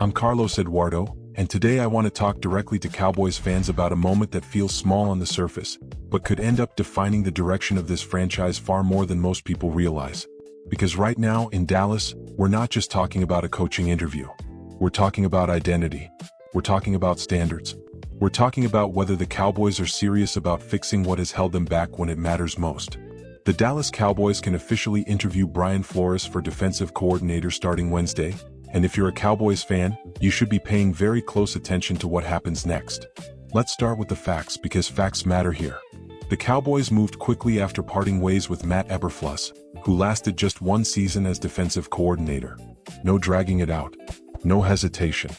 I'm Carlos Eduardo, and today I want to talk directly to Cowboys fans about a moment that feels small on the surface, but could end up defining the direction of this franchise far more than most people realize. Because right now, in Dallas, we're not just talking about a coaching interview. We're talking about identity. We're talking about standards. We're talking about whether the Cowboys are serious about fixing what has held them back when it matters most. The Dallas Cowboys can officially interview Brian Flores for defensive coordinator starting Wednesday, and if you're a Cowboys fan, you should be paying very close attention to what happens next. Let's start with the facts because facts matter here. The Cowboys moved quickly after parting ways with Matt Eberflus, who lasted just one season as defensive coordinator. No dragging it out. No hesitation.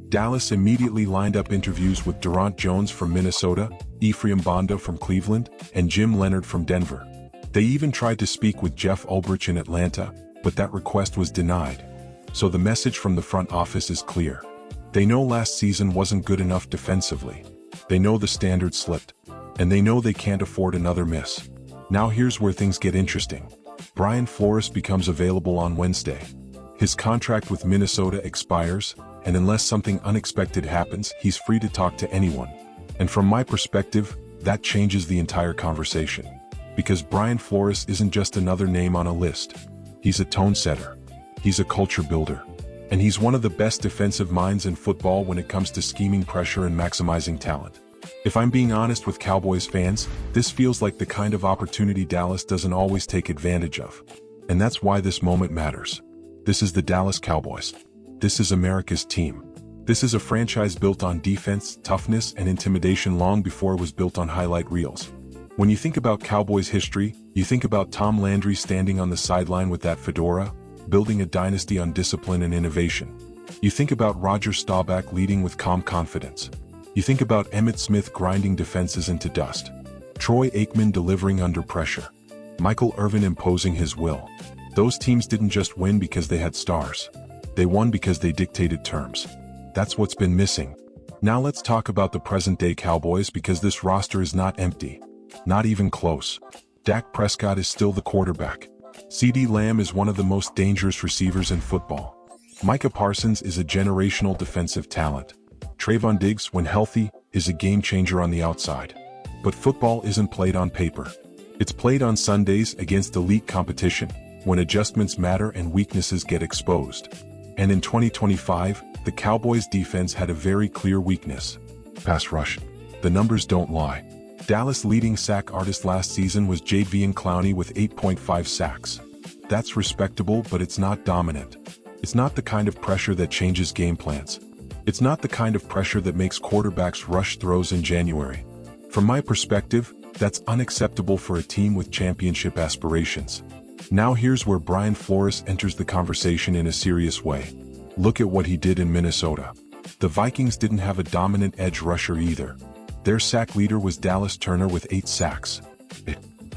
Dallas immediately lined up interviews with Durant Jones from Minnesota, Ephraim Banda from Cleveland, and Jim Leonard from Denver. They even tried to speak with Jeff Ulbrich in Atlanta, but that request was denied. So the message from the front office is clear. They know last season wasn't good enough defensively. They know the standard slipped. And they know they can't afford another miss. Now here's where things get interesting. Brian Flores becomes available on Wednesday. His contract with Minnesota expires, and unless something unexpected happens, he's free to talk to anyone. And from my perspective, that changes the entire conversation. Because Brian Flores isn't just another name on a list. He's a tone setter. He's a culture builder. And he's one of the best defensive minds in football when it comes to scheming pressure and maximizing talent. If I'm being honest with Cowboys fans, this feels like the kind of opportunity Dallas doesn't always take advantage of. And that's why this moment matters. This is the Dallas Cowboys. This is America's team. This is a franchise built on defense, toughness, and intimidation long before it was built on highlight reels. When you think about Cowboys history, you think about Tom Landry standing on the sideline with that fedora, building a dynasty on discipline and innovation. You think about Roger Staubach leading with calm confidence. You think about Emmitt Smith grinding defenses into dust. Troy Aikman delivering under pressure. Michael Irvin imposing his will. Those teams didn't just win because they had stars. They won because they dictated terms. That's what's been missing. Now let's talk about the present-day Cowboys because this roster is not empty. Not even close. Dak Prescott is still the quarterback. CeeDee Lamb is one of the most dangerous receivers in football. Micah Parsons is a generational defensive talent. Trayvon Diggs, when healthy, is a game-changer on the outside. But football isn't played on paper. It's played on Sundays against elite competition, when adjustments matter and weaknesses get exposed. And in 2025, the Cowboys' defense had a very clear weakness. Pass rush. The numbers don't lie. Dallas' leading sack artist last season was Jadeveon Clowney with 8.5 sacks. That's respectable, but it's not dominant. It's not the kind of pressure that changes game plans. It's not the kind of pressure that makes quarterbacks rush throws in January. From my perspective, that's unacceptable for a team with championship aspirations. Now here's where Brian Flores enters the conversation in a serious way. Look at what he did in Minnesota. The Vikings didn't have a dominant edge rusher either. Their sack leader was Dallas Turner with 8 sacks.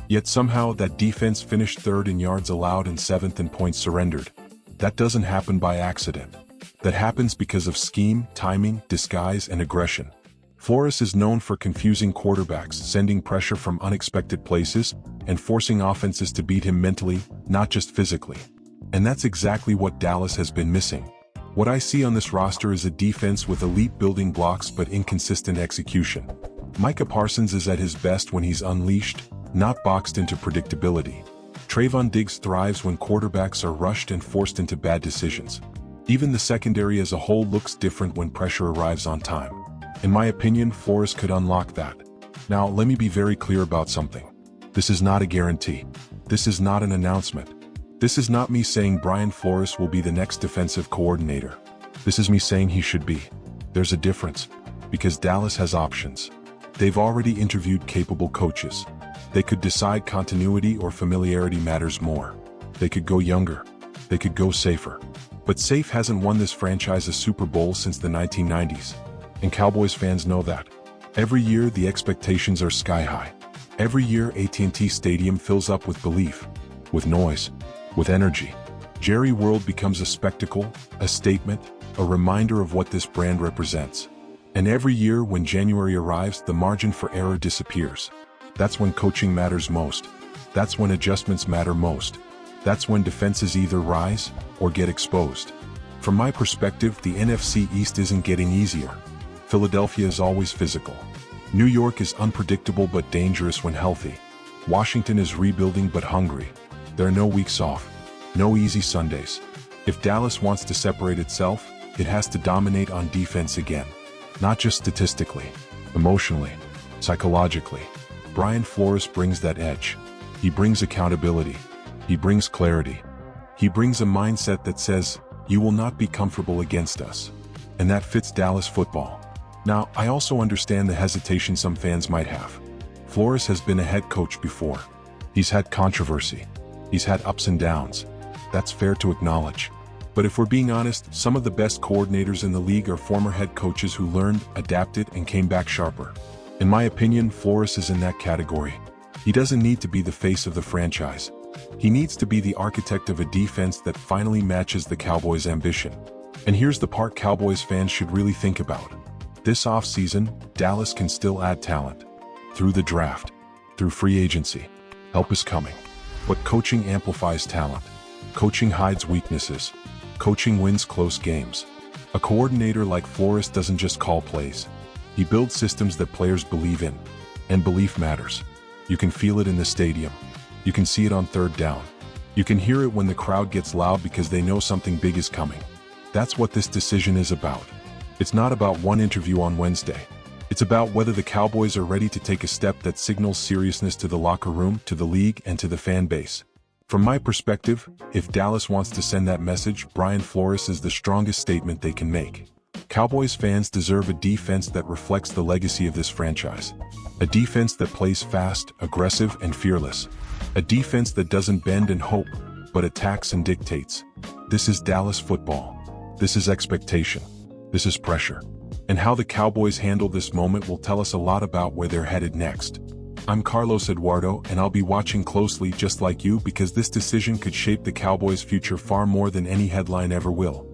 Yet somehow that defense finished third in yards allowed and seventh in points surrendered. That doesn't happen by accident. That happens because of scheme, timing, disguise, and aggression. Flores is known for confusing quarterbacks, sending pressure from unexpected places, and forcing offenses to beat him mentally, not just physically. And that's exactly what Dallas has been missing. What I see on this roster is a defense with elite building blocks but inconsistent execution. Micah Parsons is at his best when he's unleashed, not boxed into predictability. Trayvon Diggs thrives when quarterbacks are rushed and forced into bad decisions. Even the secondary as a whole looks different when pressure arrives on time. In my opinion, Flores could unlock that. Now, let me be very clear about something. This is not a guarantee. This is not an announcement. This is not me saying Brian Flores will be the next defensive coordinator. This is me saying he should be. There's a difference. Because Dallas has options. They've already interviewed capable coaches. They could decide continuity or familiarity matters more. They could go younger. They could go safer. But safe hasn't won this franchise a Super Bowl since the 1990s. And Cowboys fans know that. Every year the expectations are sky high. Every year AT&TStadium fills up with belief, with noise, with energy. Jerry World becomes a spectacle, a statement, a reminder of what this brand represents. And every year when January arrives, the margin for error disappears. That's when coaching matters most. That's when adjustments matter most. That's when defenses either rise or get exposed. From my perspective, the NFC East isn't getting easier. Philadelphia is always physical. New York is unpredictable but dangerous when healthy. Washington is rebuilding but hungry. There are no weeks off. No easy Sundays. If Dallas wants to separate itself, it has to dominate on defense again. Not just statistically, emotionally, psychologically. Brian Flores brings that edge. He brings accountability. He brings clarity. He brings a mindset that says, "You will not be comfortable against us." And that fits Dallas football. Now, I also understand the hesitation some fans might have. Flores has been a head coach before. He's had controversy. He's had ups and downs. That's fair to acknowledge. But if we're being honest, some of the best coordinators in the league are former head coaches who learned, adapted, and came back sharper. In my opinion, Flores is in that category. He doesn't need to be the face of the franchise. He needs to be the architect of a defense that finally matches the Cowboys' ambition. And here's the part Cowboys fans should really think about. This offseason, Dallas can still add talent. Through the draft. Through free agency. Help is coming. But coaching amplifies talent. Coaching hides weaknesses. Coaching wins close games. A coordinator like Flores doesn't just call plays. He builds systems that players believe in. And belief matters. You can feel it in the stadium. You can see it on third down. You can hear it when the crowd gets loud because they know something big is coming. That's what this decision is about. It's not about one interview on Wednesday. It's about whether the Cowboys are ready to take a step that signals seriousness to the locker room, to the league, and to the fan base. From my perspective, if Dallas wants to send that message, Brian Flores is the strongest statement they can make. Cowboys fans deserve a defense that reflects the legacy of this franchise. A defense that plays fast, aggressive, and fearless. A defense that doesn't bend and hope, but attacks and dictates. This is Dallas football. This is expectation. This is pressure. And how the Cowboys handle this moment will tell us a lot about where they're headed next. I'm Carlos Eduardo, and I'll be watching closely just like you because this decision could shape the Cowboys' future far more than any headline ever will.